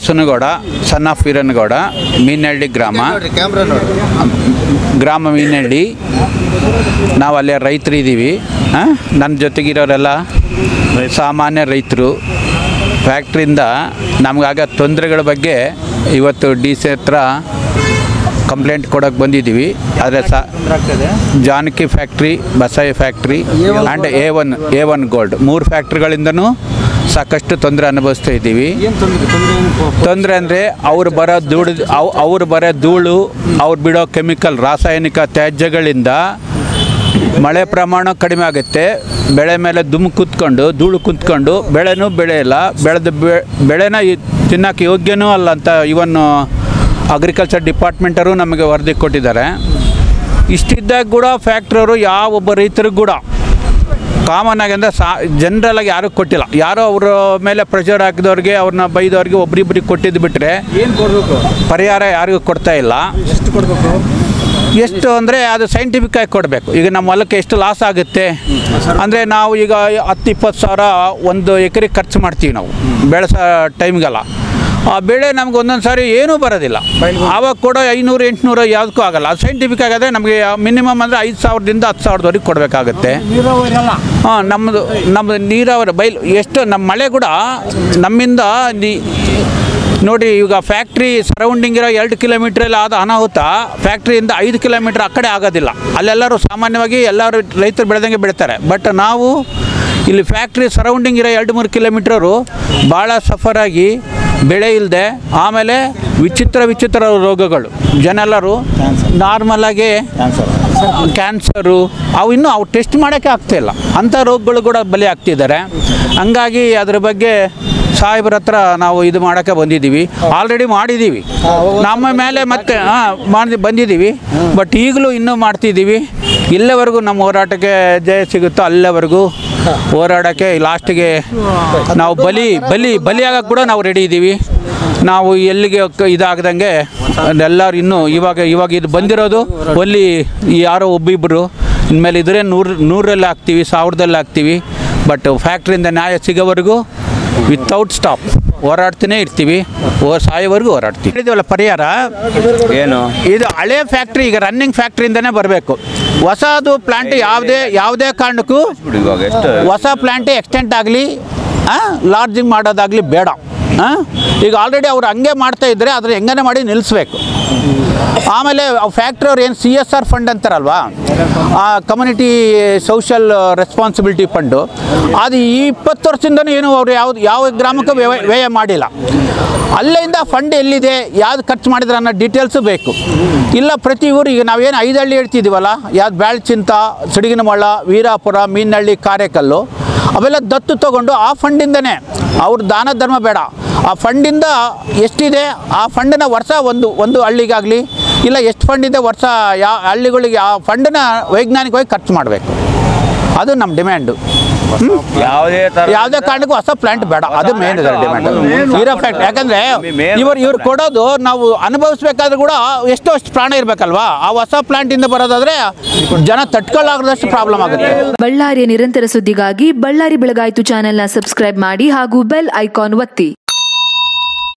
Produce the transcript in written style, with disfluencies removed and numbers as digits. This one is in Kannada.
ಸುನಗೌಡ ಸನ್ ಆಫ್ ವೀರನಗೌಡ, ಮೀನಹಳ್ಳಿ ಗ್ರಾಮ ಮೀನಹಳ್ಳಿ. ನಾವು ಅಲ್ಲೇ ರೈತರು ಇದ್ದೀವಿ. ನನ್ನ ಜೊತೆಗಿರೋರೆಲ್ಲ ಸಾಮಾನ್ಯ ರೈತರು. ಫ್ಯಾಕ್ಟ್ರಿಯಿಂದ ನಮಗಾಗ ತೊಂದರೆಗಳ ಬಗ್ಗೆ ಇವತ್ತು DC ಹತ್ರ ಕಂಪ್ಲೇಂಟ್ ಕೊಡೋಕ್ಕೆ ಬಂದಿದ್ದೀವಿ. ಆದರೆ Janaki factory, Basai factory and A1 gold 3 ಫ್ಯಾಕ್ಟ್ರಿಗಳಿಂದನೂ ಸಾಕಷ್ಟು ತೊಂದರೆ ಅನುಭವಿಸ್ತಾ ಇದ್ದೀವಿ. ತೊಂದರೆ ಅಂದರೆ ಅವ್ರು ಬರೋ ಧೂಳು, ಅವ್ರು ಬಿಡೋ ಕೆಮಿಕಲ್ ರಾಸಾಯನಿಕ ತ್ಯಾಜ್ಯಗಳಿಂದ ಮಳೆ ಪ್ರಮಾಣ ಕಡಿಮೆ ಆಗುತ್ತೆ. ಬೆಳೆ ಮೇಲೆ ಧೂಳು ಕುತ್ಕೊಂಡು ಬೆಳೆನೂ ಬೆಳೆಯಲ್ಲ. ಬೆಳೆನ ತಿನ್ನೋಕ್ಕೆ ಯೋಗ್ಯನೂ ಅಲ್ಲ ಅಂತ ಇವನ್ ಅಗ್ರಿಕಲ್ಚರ್ ಡಿಪಾರ್ಟ್ಮೆಂಟರು ನಮಗೆ ವರದಿ ಕೊಟ್ಟಿದ್ದಾರೆ. ಇಷ್ಟಿದ್ದಾಗ ಕೂಡ ಫ್ಯಾಕ್ಟ್ರಿಯವರು ಯಾವೊಬ್ಬ ರೈತರಿಗೂ ಕೂಡ ಕಾಮನ್ ಆಗಿ ಅಂದರೆ ಜನರಲಾಗಿ ಯಾರೂ ಕೊಟ್ಟಿಲ್ಲ. ಯಾರೋ ಅವರ ಮೇಲೆ ಪ್ರೆಷರ್ ಹಾಕಿದವ್ರಿಗೆ, ಅವ್ರನ್ನ ಬೈದವ್ರಿಗೆ ಒಬ್ರಿಬ್ಬರಿಗೆ ಕೊಟ್ಟಿದ್ದು ಬಿಟ್ಟರೆ ಏನು ಕೊಡಬೇಕು ಪರಿಹಾರ ಯಾರಿಗೂ ಕೊಡ್ತಾ ಇಲ್ಲ. ಎಷ್ಟು ಕೊಡಬೇಕು? ಎಷ್ಟು ಅಂದರೆ ಅದು ಸೈಂಟಿಫಿಕ್ಕಾಗಿ ಕೊಡಬೇಕು. ಈಗ ನಮ್ಮ ಹೊಲಕ್ಕೆ ಎಷ್ಟು ಲಾಸ್ ಆಗುತ್ತೆ ಅಂದರೆ ನಾವು ಈಗ 10-20 ಸಾವಿರ ಒಂದು ಎಕರೆಗೆ ಖರ್ಚು ಮಾಡ್ತೀವಿ ನಾವು ಬೆಳೆಸೋ ಟೈಮ್ಗೆಲ್ಲ. ಆ ಬೆಳೆ ನಮ್ಗೆ ಒಂದೊಂದು ಸಾರಿ ಏನೂ ಬರೋದಿಲ್ಲ. ಆವಾಗ ಕೊಡೋ 500-800 ಯಾವುದಕ್ಕೂ ಆಗೋಲ್ಲ. ಅದು ಸೈಂಟಿಫಿಕ್ ಆಗಿದೆ. ನಮಗೆ ಮಿನಿಮಮ್ ಅಂದರೆ 5,000ದಿಂದ 10,000ವರೆಗೆ ಕೊಡಬೇಕಾಗುತ್ತೆ. ನಮ್ಮದು ನೀರಾವರಿ ಎಷ್ಟು ನಮ್ಮ ಮಳೆ ಕೂಡ ನಮ್ಮಿಂದ ನೋಡಿ. ಈಗ ಫ್ಯಾಕ್ಟ್ರಿ ಸರೌಂಡಿಂಗ್ ಇರೋ 2 ಕಿಲೋಮೀಟ್ರಲ್ಲಿ ಆದ ಅನಾಹುತ ಫ್ಯಾಕ್ಟ್ರಿಯಿಂದ 5 ಕಿಲೋಮೀಟ್ರ್ ಆ ಕಡೆ ಆಗೋದಿಲ್ಲ. ಅಲ್ಲೆಲ್ಲರೂ ಸಾಮಾನ್ಯವಾಗಿ ಎಲ್ಲರೂ ರೈತರು ಬೆಳೆದಂಗೆ ಬೆಳೀತಾರೆ. ಬಟ್ ನಾವು ಇಲ್ಲಿ ಫ್ಯಾಕ್ಟ್ರಿ ಸರೌಂಡಿಂಗ್ ಇರೋ 2-3 ಕಿಲೋಮೀಟ್ರರು ಭಾಳ ಸಫರಾಗಿ ಬೆಳೆ ಇಲ್ಲದೆ, ಆಮೇಲೆ ವಿಚಿತ್ರ ರೋಗಗಳು, ಜನರೆಲ್ಲರೂ ನಾರ್ಮಲಾಗಿ ಕ್ಯಾನ್ಸರು ಅವು ಟೆಸ್ಟ್ ಮಾಡೋಕ್ಕೆ ಆಗ್ತಾಯಿಲ್ಲ. ಅಂಥ ರೋಗಗಳು ಕೂಡ ಬಲಿ ಆಗ್ತಿದ್ದಾರೆ. ಹಂಗಾಗಿ ಅದ್ರ ಬಗ್ಗೆ ಸಾಹೇಬ್ರ ಹತ್ರ ನಾವು ಇದು ಮಾಡೋಕ್ಕೆ ಬಂದಿದ್ದೀವಿ. ಆಲ್ರೆಡಿ ಮಾಡಿದ್ದೀವಿ ನಮ್ಮ ಮೇಲೆ, ಮತ್ತೆ ಬಂದಿದ್ದೀವಿ. ಬಟ್ ಈಗಲೂ ಇನ್ನೂ ಮಾಡ್ತಿದ್ದೀವಿ. ಇಲ್ಲಿವರೆಗೂ ನಮ್ಮ ಹೋರಾಟಕ್ಕೆ ಜಯ ಸಿಗುತ್ತೋ ಅಲ್ಲಿವರೆಗೂ ಹೋರಾಡೋಕ್ಕೆ ಲಾಸ್ಟಿಗೆ ನಾವು ಬಲಿಯಾಗಕ್ಕೆ ಕೂಡ ನಾವು ರೆಡಿ ಇದ್ದೀವಿ. ನಾವು ಎಲ್ಲಿಗೆ ಇದಾಗದಂಗೆ ಎಲ್ಲರೂ ಇನ್ನೂ ಇವಾಗ ಇದು ಬಂದಿರೋದು ಒಲ್ಲಿ ಯಾರೋ ಒಬ್ಬಿಬ್ಬರು, ಇನ್ಮೇಲೆ ಇದ್ರೆ 100ರಲ್ಲಿ ಹಾಕ್ತೀವಿ, 1000ದಲ್ಲಿ ಹಾಕ್ತೀವಿ. ಬಟ್ ಫ್ಯಾಕ್ಟ್ರಿಯಿಂದ ನ್ಯಾಯ ಸಿಗೋವರೆಗೂ ವಿತೌಟ್ ಸ್ಟಾಪ್ ಹೋರಾಡ್ತಾನೆ ಇರ್ತೀವಿ. ಸಾಯೋವರೆಗೂ ಹೋರಾಡ್ತೀವಿ. ಹೇಳಿದ್ವಲ್ಲ ಪರಿಹಾರ ಏನು? ಇದು ಹಳೆ ಫ್ಯಾಕ್ಟ್ರಿ ಈಗ ರನ್ನಿಂಗ್ ಫ್ಯಾಕ್ಟ್ರಿಯಿಂದನೇ ಬರಬೇಕು. ಹೊಸದು ಪ್ಲಾಂಟ್ ಯಾವುದೇ ಕಾರಣಕ್ಕೂ ಹೊಸ ಪ್ಲಾಂಟ್ ಎಕ್ಸ್ಟೆಂಟ್ ಆಗಲಿ, ಲಾರ್ಜಿಂಗ್ ಮಾಡೋದಾಗಲಿ ಬೇಡ. ಈಗ ಆಲ್ರೆಡಿ ಅವ್ರು ಹಂಗೆ ಮಾಡ್ತಾ ಇದ್ದರೆ ಅದನ್ನು ಹೆಂಗನೇ ಮಾಡಿ ನಿಲ್ಲಿಸ್ಬೇಕು. ಆಮೇಲೆ ಫ್ಯಾಕ್ಟ್ರಿ ಅವ್ರು ಏನು CSR ಫಂಡ್ ಅಂತಾರಲ್ವಾ, ಕಮ್ಯುನಿಟಿ ಸೋಷಿಯಲ್ ರೆಸ್ಪಾನ್ಸಿಬಿಲಿಟಿ ಫಂಡು, ಅದು ಈ 20 ವರ್ಷದಿಂದನೂ ಏನು ಅವರು ಯಾವ ಗ್ರಾಮಕ್ಕೂ ವ್ಯಯ ಮಾಡಿಲ್ಲ. ಅಲ್ಲಿಂದ ಫಂಡ್ ಎಲ್ಲಿದೆ, ಯಾವ್ದು ಖರ್ಚು ಮಾಡಿದ್ರೆ ಅನ್ನೋ ಡೀಟೇಲ್ಸು ಬೇಕು. ಇಲ್ಲ ಪ್ರತಿ ಊರು ಈಗ ನಾವೇನು 5 ಹಳ್ಳಿ ಹೇಳ್ತಿದ್ದೀವಲ್ಲ, ಯಾವ್ದು ಬ್ಯಾಳ್ಚಿಂತ, ಸಿಡಿಗಿನಮಳ್ಳ, ವೀರಾಪುರ, ಮೀನಹಳ್ಳಿ, ಕಾರೆಕಲ್ಲು, ಅವೆಲ್ಲ ದತ್ತು ತೊಗೊಂಡು ಆ ಫಂಡಿಂದನೇ, ಅವ್ರ ದಾನ ಧರ್ಮ ಬೇಡ, ಆ ಫಂಡಿಂದ ಎಷ್ಟಿದೆ ಆ ಫಂಡನ್ನ ವರ್ಷ ಒಂದು ಹಳ್ಳಿಗಾಗಲಿ ಇಲ್ಲ ಎಷ್ಟು ಫಂಡಿದೆ ವರ್ಷ ಹಳ್ಳಿಗಳಿಗೆ ಆ ಫಂಡನ್ನ ವೈಜ್ಞಾನಿಕವಾಗಿ ಖರ್ಚು ಮಾಡಬೇಕು. ಅದು ನಮ್ಮ ಡಿಮ್ಯಾಂಡು. ಯಾವುದೇ ಕಾರಣಕ್ಕೂ ಹೊಸ ಪ್ಲಾಂಟ್ ಬೇಡ. ಅದು ಮೇನ್ ಇದೆ ಡಿಮ್ಯಾಂಡ್. ಹೀರೋ ಫ್ಯಾಕ್ಟ್ರಿ ಯಾಕಂದರೆ ಇವ್ರು ಕೊಡೋದು ನಾವು ಅನುಭವಿಸ್ಬೇಕಾದ್ರೂ ಕೂಡ ಅಷ್ಟು ಪ್ರಾಣ ಇರಬೇಕಲ್ವಾ. ಆ ಹೊಸ ಪ್ಲಾಂಟಿಂದ ಬರೋದಾದರೆ ಜನ ತಟ್ಕೊಳ್ಳಾಗದಷ್ಟು ಪ್ರಾಬ್ಲಮ್ ಆಗುತ್ತೆ. ಬಳ್ಳಾರಿಯ ನಿರಂತರ ಸುದ್ದಿಗಾಗಿ ಬಳ್ಳಾರಿ ಬೆಳಗಾಯಿತು ಚಾನೆಲ್ನ ಸಬ್ಸ್ಕ್ರೈಬ್ ಮಾಡಿ ಹಾಗೂ ಬೆಲ್ ಐಕಾನ್ ಒತ್ತಿ.